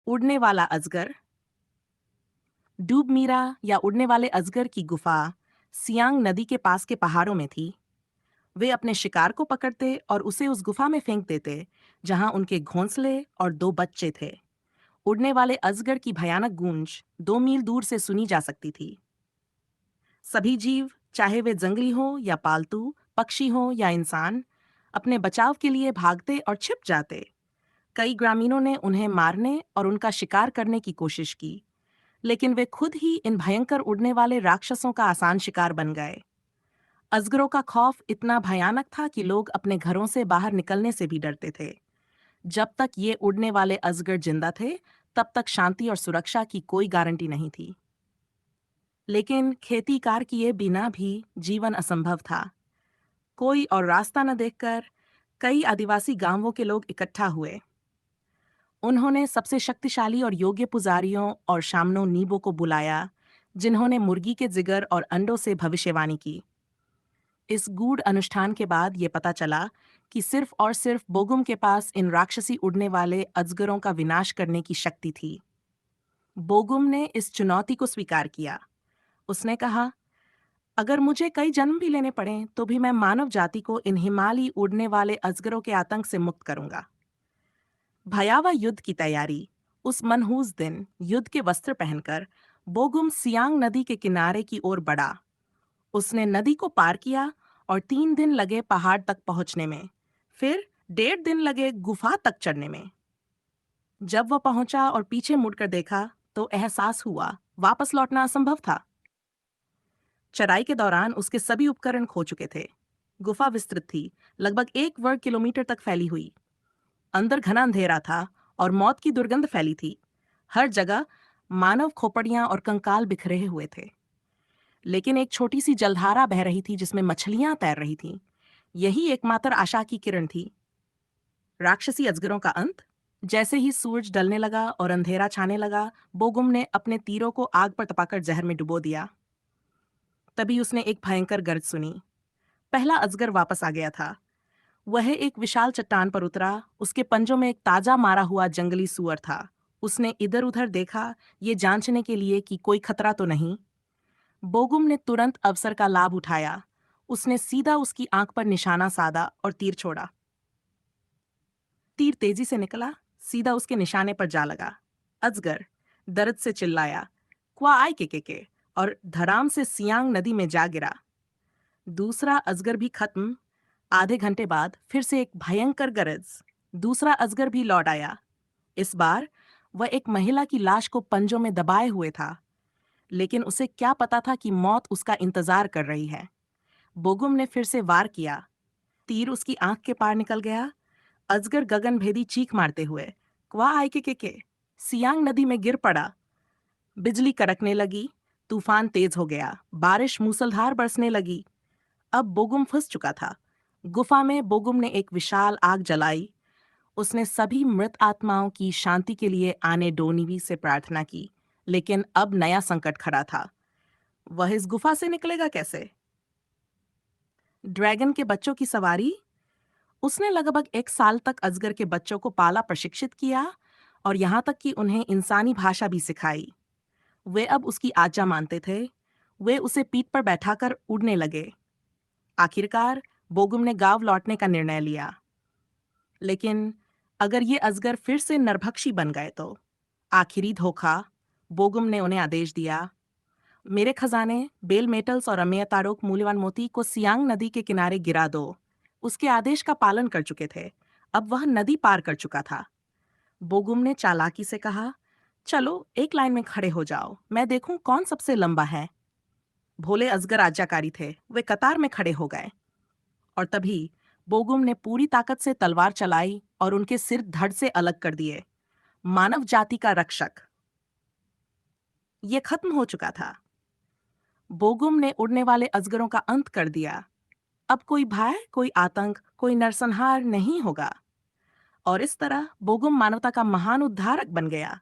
उड़ने वाला अजगर। डूब मीरा या उड़ने वाले अजगर की गुफा सियांग नदी के पास के पहाड़ों में थी। वे अपने शिकार को पकड़ते और उसे उस गुफा में फेंक देते जहां उनके घोंसले और दो बच्चे थे। उड़ने वाले अजगर की भयानक गूंज 2 मील दूर से सुनी जा सकती थी। सभी जीव, चाहे वे जंगली हों या पालतू, पक्षी हों या इंसान, अपने बचाव के लिए भागते और छिप जाते। कई ग्रामीणों ने उन्हें मारने और उनका शिकार करने की कोशिश की, लेकिन वे खुद ही इन भयंकर उड़ने वाले राक्षसों का आसान शिकार बन गए। अजगरों का खौफ इतना भयानक था कि लोग अपने घरों से बाहर निकलने से भी डरते थे। जब तक ये उड़ने वाले अजगर जिंदा थे, तब तक शांति और सुरक्षा की कोई गारंटी नहीं थी। लेकिन खेती कार किए बिना भी जीवन असंभव था। कोई और रास्ता न देखकर कई आदिवासी गांवों के लोग इकट्ठा हुए। उन्होंने सबसे शक्तिशाली और योग्य पुजारियों और शामनो नीबो को बुलाया, जिन्होंने मुर्गी के जिगर और अंडों से भविष्यवाणी की। इस गूढ़ अनुष्ठान के बाद ये पता चला कि सिर्फ और सिर्फ बोगुम के पास इन राक्षसी उड़ने वाले अजगरों का विनाश करने की शक्ति थी। बोगुम ने इस चुनौती को स्वीकार किया। उसने कहा, अगर मुझे कई जन्म भी लेने पड़े तो भी मैं मानव जाति को इन हिमालयी उड़ने वाले अजगरों के आतंक से मुक्त करूंगा। भयावह युद्ध की तैयारी। उस मनहूस दिन युद्ध के वस्त्र पहनकर बोगुम सियांग नदी के किनारे की ओर बढ़ा। उसने नदी को पार किया और 3 दिन लगे पहाड़ तक पहुंचने में, फिर 1.5 दिन लगे गुफा तक चढ़ने में। जब वह पहुंचा और पीछे मुड़कर देखा तो एहसास हुआ वापस लौटना असंभव था। चढ़ाई के दौरान उसके सभी उपकरण खो चुके थे। गुफा विस्तृत थी, लगभग 1 वर्ग किलोमीटर तक फैली हुई। अंदर घना अंधेरा था और मौत की दुर्गंध फैली थी। हर जगह मानव खोपड़ियां और कंकाल बिखरे हुए थे। लेकिन एक छोटी सी जलधारा बह रही थी जिसमें मछलियां तैर रही थीं। यही एकमात्र आशा की किरण थी। राक्षसी अजगरों का अंत। जैसे ही सूरज ढलने लगा और अंधेरा छाने लगा, बोगुम ने अपने तीरों को आग पर तपाकर जहर में डुबो दिया। तभी उसने एक भयंकर गर्ज सुनी। पहला अजगर वापस आ गया था। वह एक विशाल चट्टान पर उतरा। उसके पंजों में एक ताजा मारा हुआ जंगली सूअर था। उसने इधर उधर देखा, ये जांचने के लिए कि कोई खतरा तो नहीं। बोगुम ने तुरंत अवसर का लाभ उठाया। उसने सीधा उसकी आंख पर निशाना साधा और तीर छोड़ा। तीर तेजी से निकला, सीधा उसके निशाने पर जा लगा। अजगर दर्द से चिल्लाया, क्वा आई के, और धड़ाम से सियांग नदी में जा गिरा। दूसरा अजगर भी खत्म। आधे घंटे बाद फिर से एक भयंकर गरज। दूसरा अजगर भी लौट आया। इस बार वह एक महिला की लाश को पंजों में दबाए हुए था, लेकिन उसे क्या पता था कि मौत उसका इंतजार कर रही है। बोगुम ने फिर से वार किया। तीर उसकी आंख के पार निकल गया। अजगर गगनभेदी चीख मारते हुए क्वा आई के सियांग नदी में गिर पड़ा। बिजली कड़कने लगी। तूफान तेज हो गया। बारिश मूसलधार बरसने लगी। अब बोगुम फंस चुका था। गुफा में बोगुम ने एक विशाल आग जलाई। उसने सभी मृत आत्माओं की शांति के लिए आने डोनिवी से प्रार्थना की, लेकिन अब नया संकट खड़ा था। वह इस गुफा से निकलेगा कैसे? ड्रैगन के बच्चों की सवारी। उसने लगभग 1 साल तक अजगर के बच्चों को पाला, प्रशिक्षित किया और यहाँ तक कि उन्हें इंसानी भाषा भी सिखाई। वे अब उसकी आज्ञा मानते थे। वे उसे पीठ पर बैठाकर उड़ने लगे। आखिरकार बोगुम ने गांव लौटने का निर्णय लिया। लेकिन अगर ये अजगर फिर से नरभक्षी बन गए तो? आखिरी धोखा। बोगुम ने उन्हें आदेश दिया, मेरे खजाने, बेल मेटल्स और अमेय तारोक मूल्यवान मोती को सियांग नदी के किनारे गिरा दो। उसके आदेश का पालन कर चुके थे। अब वह नदी पार कर चुका था। बोगुम ने चालाकी से कहा, चलो एक लाइन में खड़े हो जाओ, मैं देखूं कौन सबसे लंबा है। भोले अजगर आज्ञाकारी थे। वे कतार में खड़े हो गए और तभी बोगुम ने पूरी ताकत से तलवार चलाई और उनके सिर धड़ से अलग कर दिए। मानव जाति का रक्षक। यह खत्म हो चुका था। बोगुम ने उड़ने वाले अजगरों का अंत कर दिया। अब कोई भय, कोई आतंक, कोई नरसंहार नहीं होगा। और इस तरह बोगुम मानवता का महान उद्धारक बन गया।